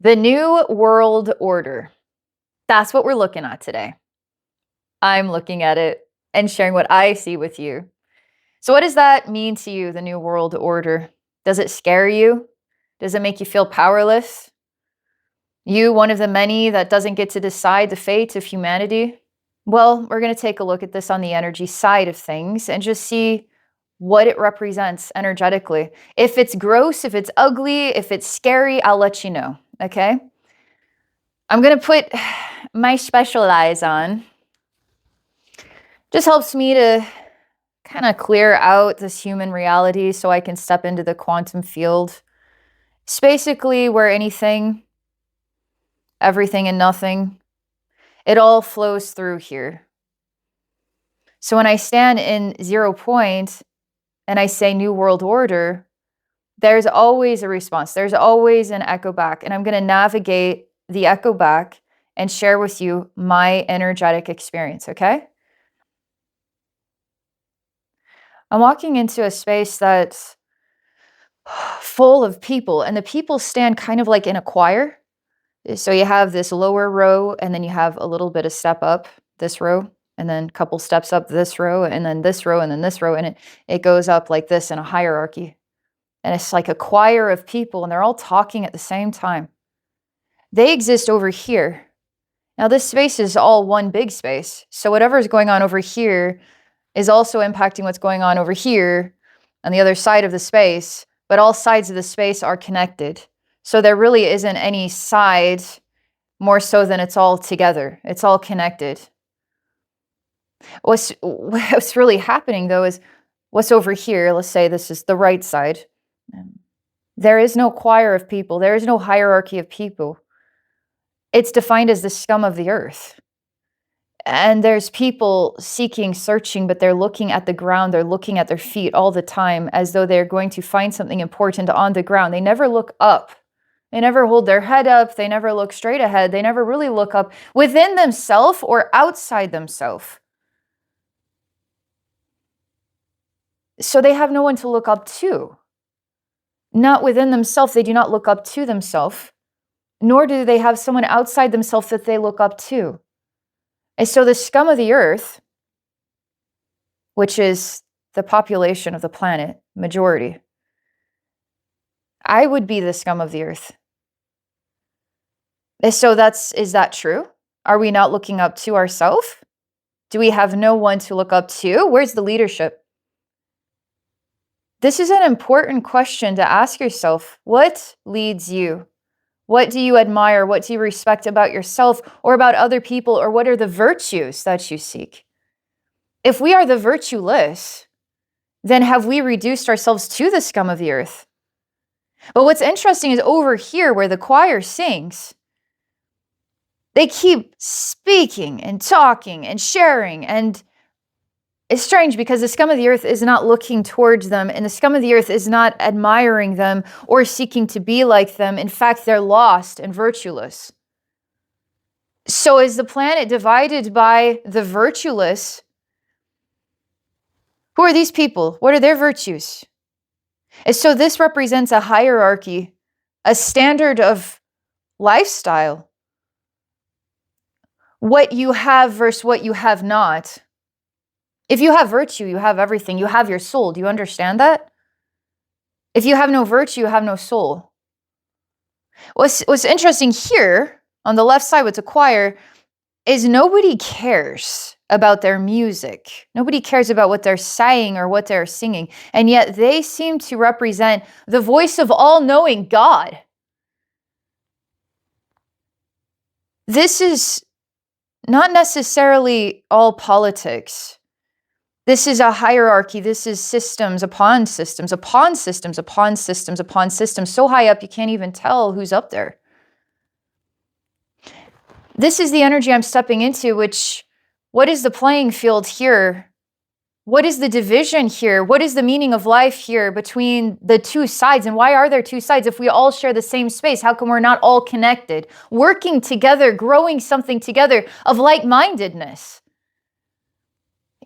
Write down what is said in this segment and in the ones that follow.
The New World Order. That's what we're looking at today. I'm looking at it and sharing what I see with you. So, what does that mean to you, the New World Order? Does it scare you? Does it make you feel powerless? You, one of the many that doesn't get to decide the fate of humanity? Well, we're going to take a look at this on the energy side of things and just see what it represents energetically. If it's gross, if it's ugly, if it's scary, I'll let you know, okay? I'm going to put my special eyes on. Just helps me to kind of clear out this human reality so I can step into the quantum field. It's basically where anything, everything and nothing, it all flows through here. So when I stand in 0 point and I say New World Order, there's always a response. There's always an echo back. And I'm going to navigate the echo back and share with you my energetic experience, okay? I'm walking into a space that's full of people, and the people stand kind of like in a choir. So you have this lower row, and then you have a little bit of step up this row, and then a couple steps up this row, and then this row, and then this row, and it goes up like this in a hierarchy. And it's like a choir of people, and they're all talking at the same time. They exist over here. Now this space is all one big space. So whatever is going on over here is also impacting what's going on over here on the other side of the space, but all sides of the space are connected. So there really isn't any side more so than it's all together. It's all connected. What's really happening though is what's over here, let's say this is the right side. There is no choir of people. There is no hierarchy of people. It's defined as the scum of the earth. And there's people seeking, searching, but they're looking at the ground. They're looking at their feet all the time as though they're going to find something important on the ground. They never look up. They never hold their head up. They never look straight ahead. They never really look up within themselves or outside themselves. So they have no one to look up to. Not within themselves. They do not look up to themselves, nor do they have someone outside themselves that they look up to. And so the scum of the earth, which is the population of the planet, majority, I would be the scum of the earth. And so is that true? Are we not looking up to ourselves? Do we have no one to look up to? Where's the leadership? This is an important question to ask yourself. What leads you? What do you admire? What do you respect about yourself or about other people? Or what are the virtues that you seek? If we are the virtueless, then have we reduced ourselves to the scum of the earth? But what's interesting is over here where the choir sings, they keep speaking and talking and sharing, and it's strange because the scum of the earth is not looking towards them, and the scum of the earth is not admiring them or seeking to be like them. In fact, they're lost and virtueless. So is the planet divided by the virtueless? Who are these people? What are their virtues? And so this represents a hierarchy, a standard of lifestyle. What you have versus what you have not. If you have virtue, you have everything. You have your soul. Do you understand that? If you have no virtue, you have no soul. What's interesting here, on the left side with the choir, is nobody cares about their music. Nobody cares about what they're saying or what they're singing. And yet they seem to represent the voice of all-knowing God. This is not necessarily all politics. This is a hierarchy. This is systems upon systems, upon systems, upon systems, upon systems, so high up you can't even tell who's up there. This is the energy I'm stepping into, what is the playing field here? What is the division here? What is the meaning of life here between the two sides? And why are there two sides? If we all share the same space, how come we're not all connected, working together, growing something together of like-mindedness?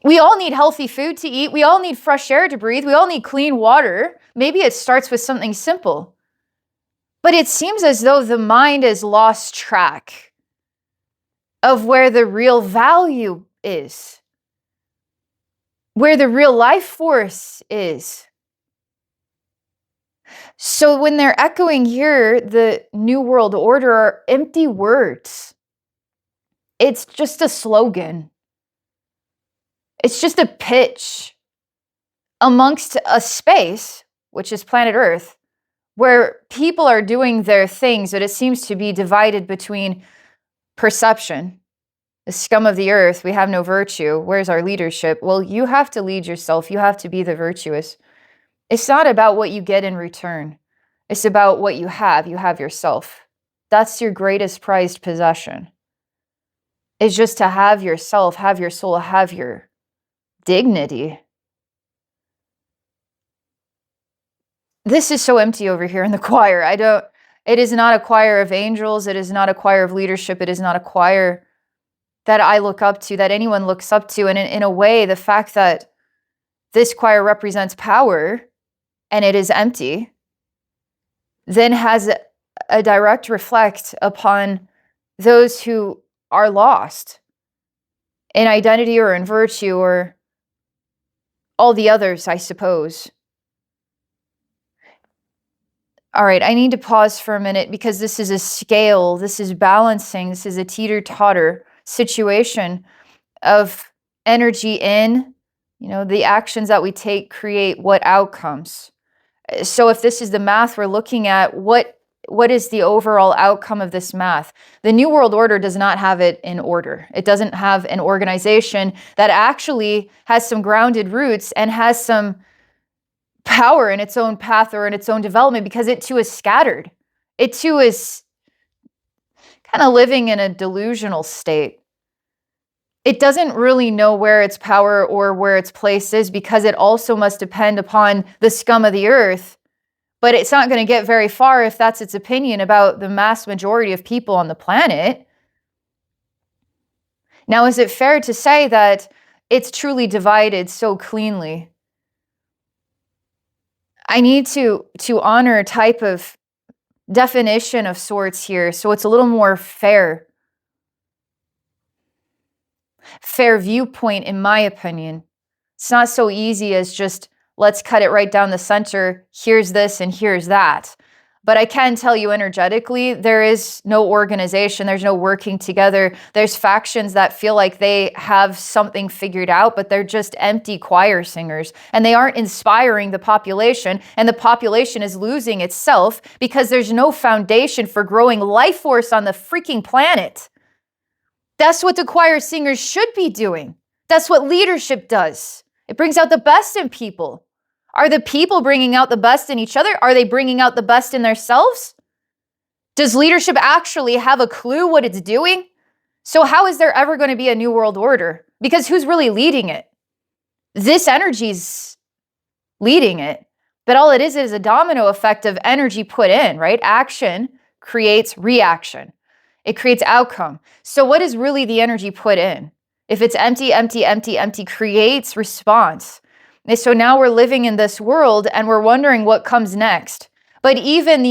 We all need healthy food to eat. We all need fresh air to breathe. We all need clean water. Maybe it starts with something simple. But it seems as though the mind has lost track of where the real value is, where the real life force is. So when they're echoing here, the New World Order are empty words. It's just a slogan. It's just a pitch amongst a space, which is planet Earth, where people are doing their things, but it seems to be divided between perception. The scum of the earth, we have no virtue. Where's our leadership? Well, you have to lead yourself. You have to be the virtuous. It's not about what you get in return. It's about what you have. You have yourself. That's your greatest prized possession. It's just to have yourself, have your soul, have your dignity. This is so empty over here in the choir. It is not a choir of angels. It is not a choir of leadership. It is not a choir that I look up to, that anyone looks up to. And in a way, the fact that this choir represents power and it is empty, then has a direct reflect upon those who are lost in identity or in virtue or all the others, I suppose. All right, I need to pause for a minute because this is a scale, this is balancing, this is a teeter-totter situation of energy in, the actions that we take create what outcomes. So if this is the math we're looking at, what is the overall outcome of this math? The New World Order does not have it in order. It doesn't have an organization that actually has some grounded roots and has some power in its own path or in its own development, because it too is scattered. It too is kind of living in a delusional state. It doesn't really know where its power or where its place is, because it also must depend upon the scum of the earth. But it's not going to get very far if that's its opinion about the mass majority of people on the planet. Now, is it fair to say that it's truly divided so cleanly? I need to honor a type of definition of sorts here, so it's a little more fair. Fair viewpoint, in my opinion. It's not so easy as just, let's cut it right down the center. Here's this and here's that. But I can tell you energetically, there is no organization. There's no working together. There's factions that feel like they have something figured out, but they're just empty choir singers. And they aren't inspiring the population. And the population is losing itself because there's no foundation for growing life force on the freaking planet. That's what the choir singers should be doing. That's what leadership does. It brings out the best in people. Are the people bringing out the best in each other? Are they bringing out the best in themselves? Does leadership actually have a clue what it's doing? So how is there ever going to be a new world order? Because who's really leading it? This energy's leading it. But all it is a domino effect of energy put in, right? Action creates reaction. It creates outcome. So what is really the energy put in? If it's empty, empty, empty, empty, creates response. And so now we're living in this world and we're wondering what comes next. But even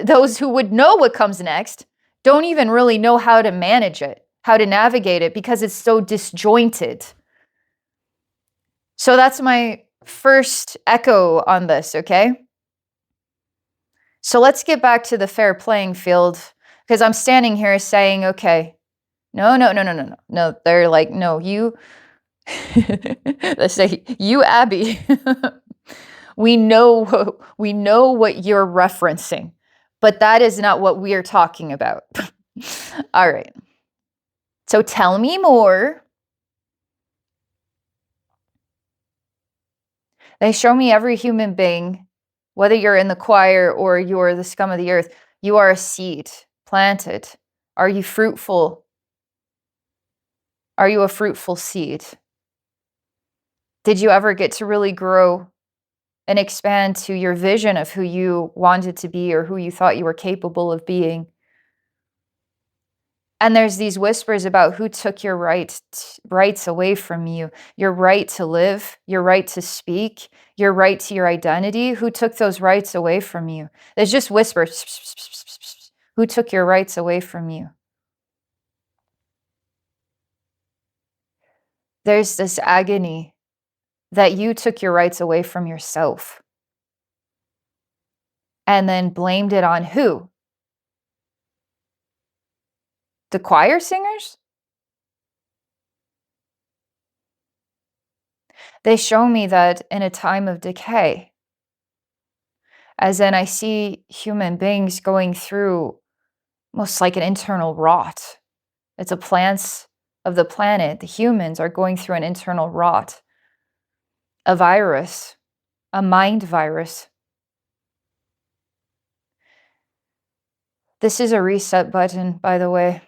those who would know what comes next don't even really know how to manage it, how to navigate it, because it's so disjointed. So that's my first echo on this, okay? So let's get back to the fair playing field, because I'm standing here saying, okay, no. They're like, no, you, let's say, you, Abbey, we know what you're referencing, but that is not what we are talking about. All right. So tell me more. They show me every human being, whether you're in the choir or you're the scum of the earth, you are a seed planted. Are you fruitful? Are you a fruitful seed? Did you ever get to really grow and expand to your vision of who you wanted to be or who you thought you were capable of being? And there's these whispers about who took your rights away from you, your right to live, your right to speak, your right to your identity. Who took those rights away from you? There's just whispers. Who took your rights away from you? There's this agony that you took your rights away from yourself and then blamed it on who? The choir singers? They show me that in a time of decay, as in I see human beings going through almost like an internal rot. It's a plants of the planet. The humans are going through an internal rot, a virus, a mind virus. This is a reset button, by the way.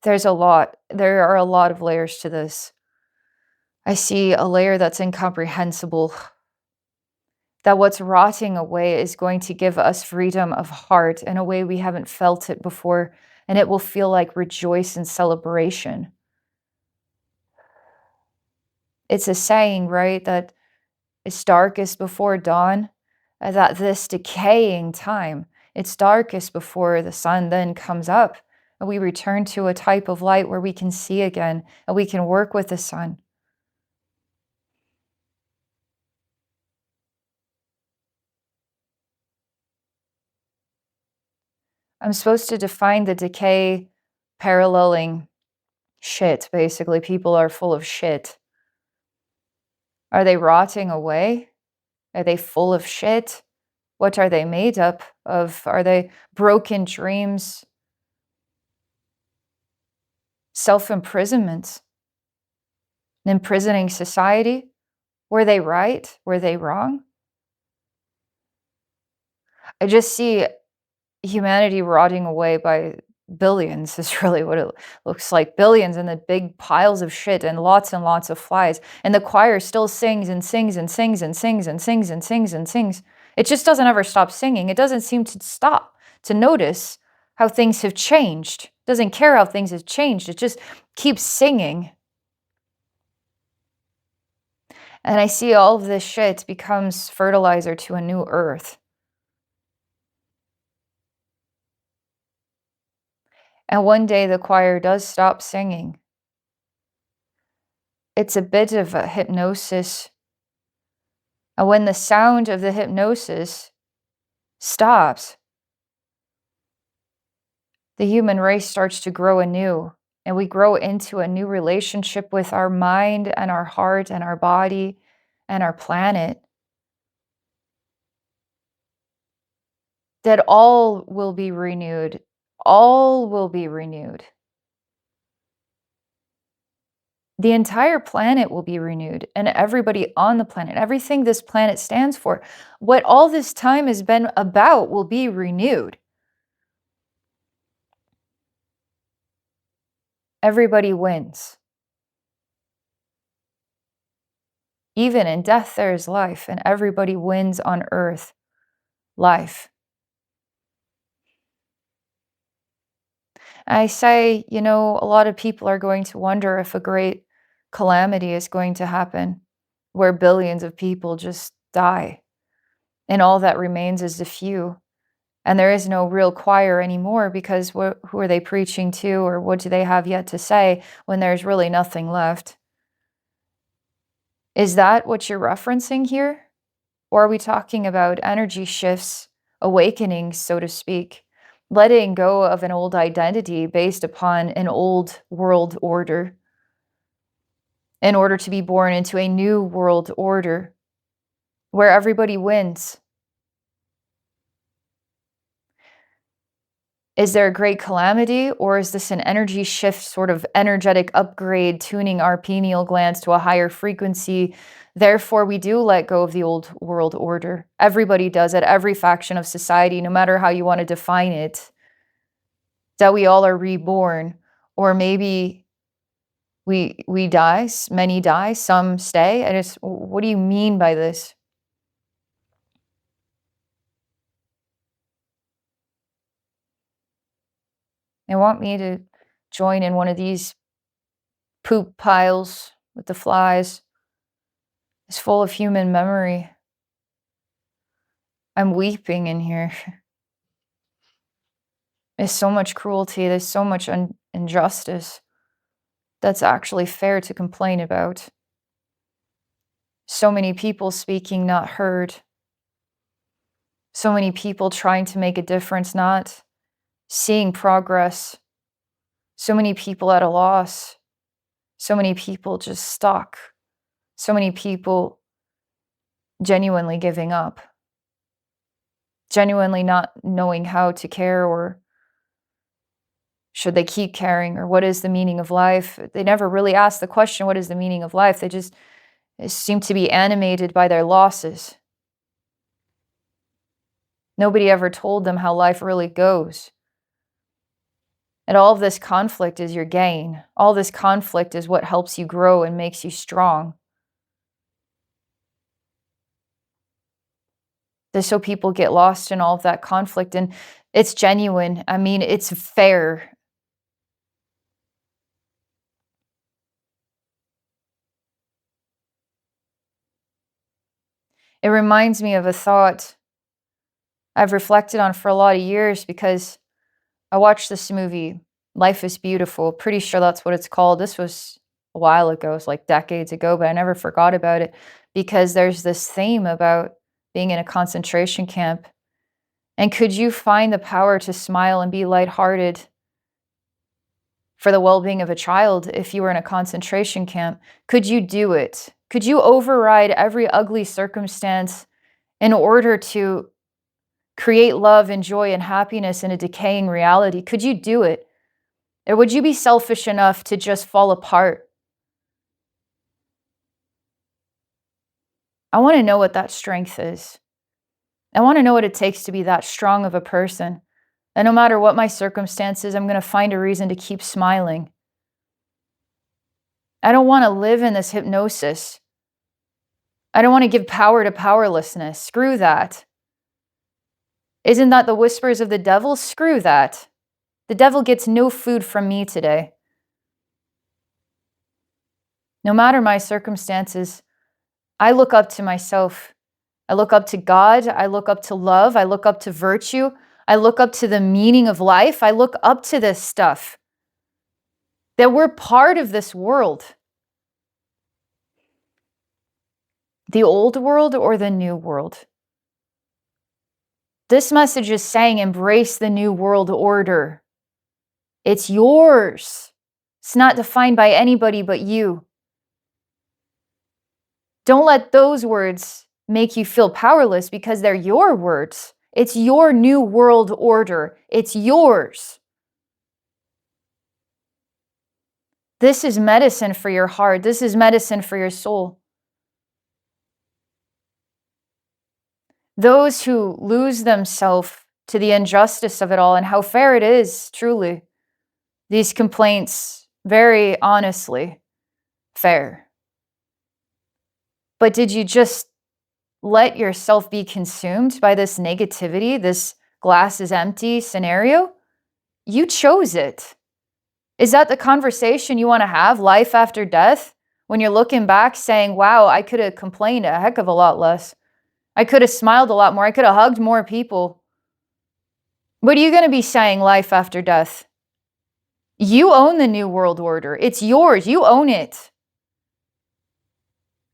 There are a lot of layers to this. I see a layer that's incomprehensible, that what's rotting away is going to give us freedom of heart in a way we haven't felt it before, and it will feel like rejoice and celebration. It's a saying, right, that it's darkest before dawn, that this decaying time, it's darkest before the sun then comes up, and we return to a type of light where we can see again, and we can work with the sun. I'm supposed to define the decay paralleling shit, basically. People are full of shit. Are they rotting away? Are they full of shit? What are they made up of? Are they broken dreams? Self-imprisonment? Imprisoning society? Were they right? Were they wrong? I just see humanity rotting away by billions is really what it looks like. Billions and the big piles of shit and lots of flies. And the choir still sings and sings and sings and sings and sings and sings and sings. It just doesn't ever stop singing. It doesn't seem to stop to notice how things have changed. It doesn't care how things have changed. It just keeps singing. And I see all of this shit becomes fertilizer to a new earth. And one day the choir does stop singing. It's a bit of a hypnosis. And when the sound of the hypnosis stops, the human race starts to grow anew. And we grow into a new relationship with our mind and our heart and our body and our planet. That all will be renewed. All will be renewed. The entire planet will be renewed, and everybody on the planet, everything this planet stands for, what all this time has been about will be renewed. Everybody wins. Even in death, there is life, and everybody wins on earth. Life. I say, a lot of people are going to wonder if a great calamity is going to happen where billions of people just die and all that remains is the few. And there is no real choir anymore because who are they preaching to, or what do they have yet to say when there's really nothing left? Is that what you're referencing here? Or are we talking about energy shifts, awakenings, so to speak, letting go of an old identity based upon an old world order in order to be born into a new world order where everybody wins? Is there a great calamity, or is this an energy shift, sort of energetic upgrade, tuning our pineal glands to a higher frequency? Therefore, we do let go of the old world order. Everybody does at every faction of society, no matter how you want to define it, that we all are reborn. Or maybe we die, many die, some stay. What do you mean by this? They want me to join in one of these poop piles with the flies. It's full of human memory. I'm weeping in here. There's so much cruelty. There's so much injustice that's actually fair to complain about. So many people speaking, not heard. So many people trying to make a difference, not seeing progress. So many people at a loss. So many people just stuck. So many people genuinely giving up. Genuinely not knowing how to care, or should they keep caring, or what is the meaning of life? They never really ask the question, what is the meaning of life? They seem to be animated by their losses. Nobody ever told them how life really goes. And all of this conflict is your gain. All this conflict is what helps you grow and makes you strong. Just so people get lost in all of that conflict, and it's genuine. I mean, it's fair. It reminds me of a thought I've reflected on for a lot of years, because I watched this movie, Life is Beautiful. Pretty sure that's what it's called. This was a while ago. It was like decades ago, but I never forgot about it, because there's this theme about being in a concentration camp. And could you find the power to smile and be lighthearted for the well-being of a child if you were in a concentration camp? Could you do it? Could you override every ugly circumstance in order to create love and joy and happiness in a decaying reality? Could you do it? Or would you be selfish enough to just fall apart? I want to know what that strength is. I want to know what it takes to be that strong of a person. And no matter what my circumstances, I'm going to find a reason to keep smiling. I don't want to live in this hypnosis. I don't want to give power to powerlessness. Screw that. Isn't that the whispers of the devil? Screw that. The devil gets no food from me today. No matter my circumstances, I look up to myself. I look up to God. I look up to love. I look up to virtue. I look up to the meaning of life. I look up to this stuff. That we're part of this world. The old world or the new world? This message is saying embrace the new world order. It's yours. It's not defined by anybody but you. Don't let those words make you feel powerless, because they're your words. It's your new world order. It's yours. This is medicine for your heart. This is medicine for your soul. Those who lose themselves to the injustice of it all and how fair it is, truly, these complaints, very honestly, fair. But did you just let yourself be consumed by this negativity, this glass is empty scenario? You chose it. Is that the conversation you want to have, life after death? When you're looking back saying, wow, I could have complained a heck of a lot less. I could have smiled a lot more. I could have hugged more people. What are you going to be saying life after death? You own the new world order. It's yours. You own it.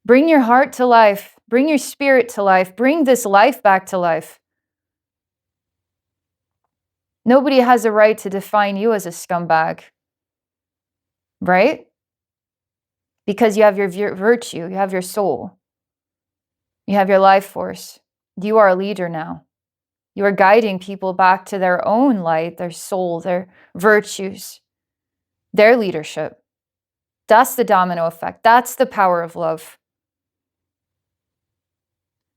Bring your heart to life. Bring your spirit to life. Bring this life back to life. Nobody has a right to define you as a scumbag. Right? Because you have your virtue. You have your soul. You have your life force. You are a leader now. You are guiding people back to their own light, their soul, their virtues, their leadership. That's the domino effect. That's the power of love.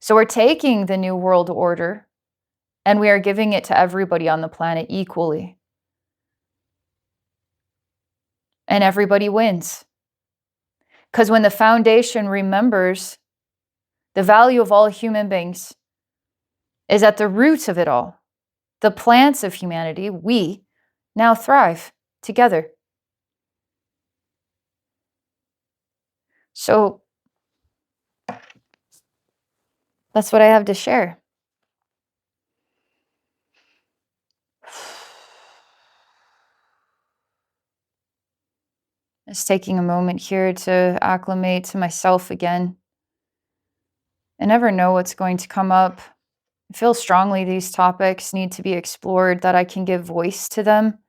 So we're taking the new world order and we are giving it to everybody on the planet equally. And everybody wins. Because when the foundation remembers the value of all human beings is at the root of it all. The plants of humanity, we, now thrive together. So that's what I have to share. Just taking a moment here to acclimate to myself again. I never know what's going to come up. I feel strongly these topics need to be explored, that I can give voice to them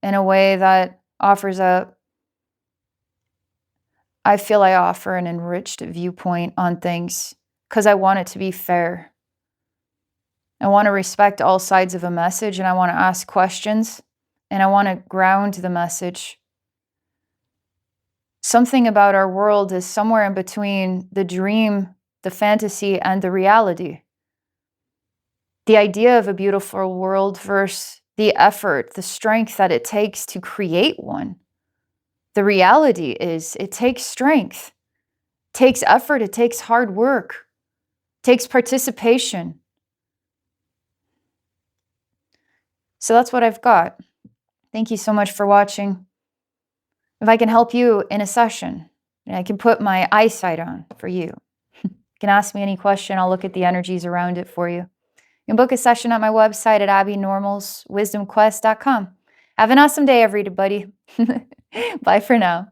in a way that offers I feel I offer an enriched viewpoint on things because I want it to be fair. I want to respect all sides of a message, and I want to ask questions, and I want to ground the message. Something about our world is somewhere in between the dream, the fantasy, and the reality. The idea of a beautiful world versus the effort, the strength that it takes to create one. The reality is it takes strength, it takes effort, it takes hard work, it takes participation. So that's what I've got. Thank you so much for watching. If I can help you in a session, I can put my eyesight on for you. You can ask me any question. I'll look at the energies around it for you. You can book a session at my website at abbeynormalswisdomquest.com. Have an awesome day, everybody. Bye for now.